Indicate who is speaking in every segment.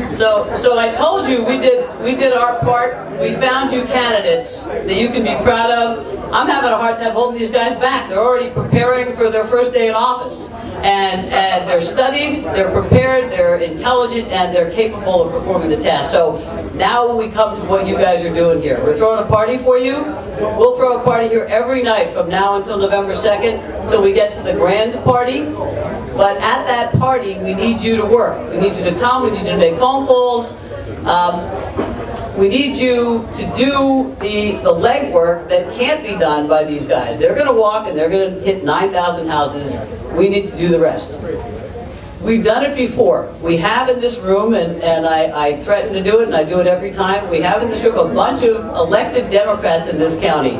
Speaker 1: So I told you we did our part. We found you candidates that you can be proud of. I'm having a hard time holding these guys back. They're already preparing for their first day in office. And they're studied, they're prepared, they're intelligent, and they're capable of performing the task. So now we come to what you guys are doing here. We're throwing a party for you. We'll throw a party here every night from now until November 2nd, until we get to the grand party. But at that party, we need you to work. We need you to come, we need you to make phone calls. We need you to do the legwork that can't be done by these guys. They're going to walk and they're going to hit 9,000 houses. We need to do the rest. We've done it before. We have in this room, and I threaten to do it, and I do it every time, we have in this room a bunch of elected Democrats in this county.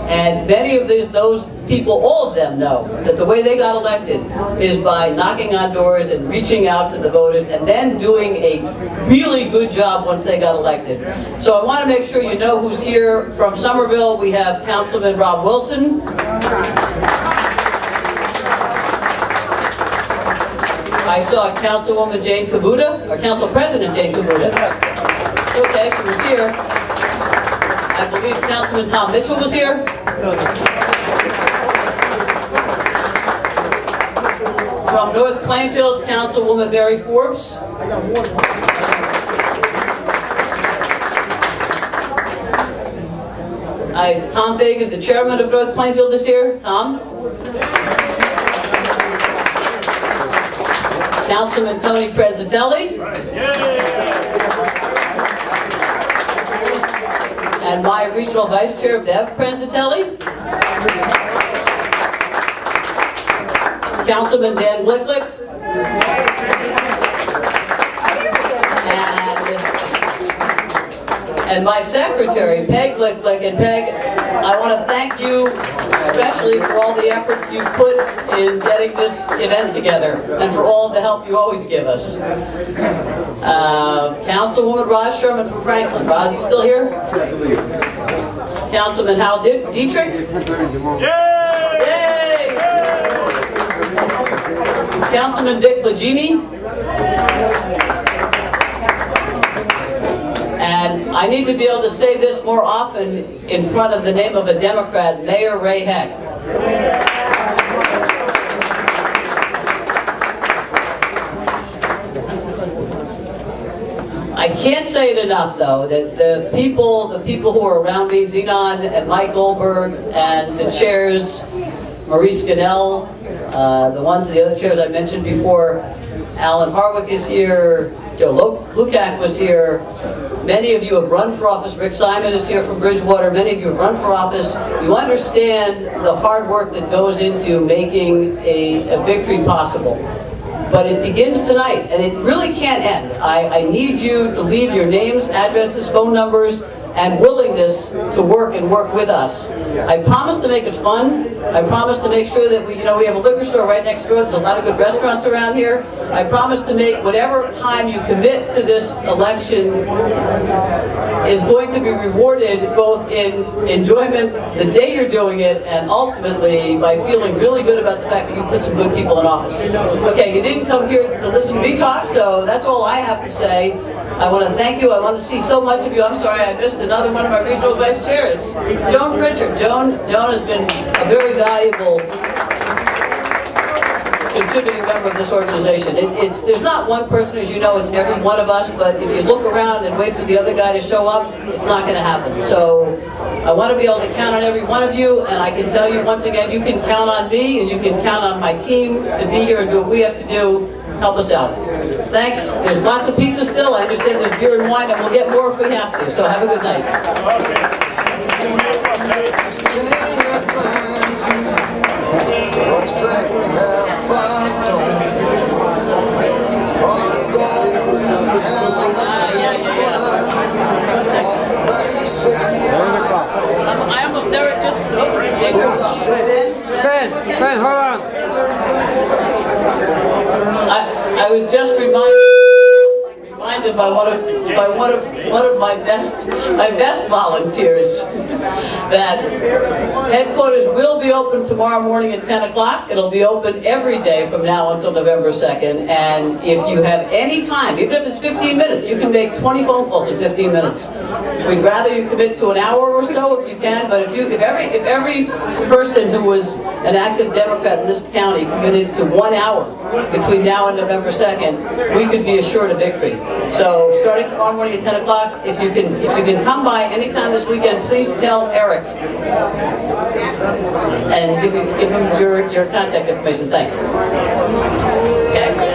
Speaker 1: And many of those people, all of them know that the way they got elected is by knocking on doors and reaching out to the voters and then doing a really good job once they got elected. So I want to make sure you know who's here. From Somerville, we have Councilman Rob Wilson. I saw Councilwoman Jane Kabuta, or Council President Jane Kabuta. Okay, she was here. I believe Councilman Tom Mitchell was here. From North Plainfield, Councilwoman Mary Forbes. Tom Fagan, the chairman of North Plainfield, is here. Tom. Councilman Tony Prezatelli. And my regional vice chair, Bev Prezatelli. Councilman Dan Glicklick. And my secretary, Peg Glicklick. And Peg, I want to thank you especially for all the efforts you put in getting this event together and for all the help you always give us. Councilwoman Roz Sherman from Franklin. Roz, you still here? Councilman Hal Dietrich. Yay! Councilman Dick Legini. And I need to be able to say this more often in front of the name of a Democrat, Mayor Ray Heck. I can't say it enough, though, that the people who are around me, Zenon and Mike Goldberg, and the chairs, Maurice Scannell, the other chairs I mentioned before, Alan Harwick is here, Joe Lukac was here. Many of you have run for office. Rick Simon is here from Bridgewater. Many of you have run for office. You understand the hard work that goes into making a victory possible. But it begins tonight, and it really can't end. I need you to leave your names, addresses, phone numbers, and willingness to work with us. I promise to make it fun. I promise to make sure that we have a liquor store right next door. There's a lot of good restaurants around here. I promise to make whatever time you commit to this election is going to be rewarded both in enjoyment the day you're doing it and ultimately by feeling really good about the fact that you put some good people in office. Okay, you didn't come here to listen to me talk, so that's all I have to say. I want to thank you. I want to see so much of you. I'm sorry I missed another one of my regional vice chairs, Joan Pritchard. Joan has been a very valuable contributing member of this organization. There's not one person, as you know, it's every one of us, but if you look around and wait for the other guy to show up, it's not going to happen. So I want to be able to count on every one of you, and I can tell you once again, you can count on me, and you can count on my team to be here and do what we have to do. Help us out. Thanks. There's lots of pizza still. I understand there's beer and wine, and we'll get more if we have to. So have a good night. I almost never just... Ben, hold on. I was just reminded recommended by one of my best volunteers, that headquarters will be open tomorrow morning at 10 o'clock. It'll be open every day from now until November 2nd. And if you have any time, even if it's 15 minutes, you can make 20 phone calls in 15 minutes. We'd rather you commit to an hour or so if you can, but if every person who was an active Democrat in this county committed to 1 hour between now and November 2nd, we could be assured of victory. So starting tomorrow morning at 10 o'clock, if you can come by anytime this weekend, please tell Eric and give him your contact information. Thanks. Okay.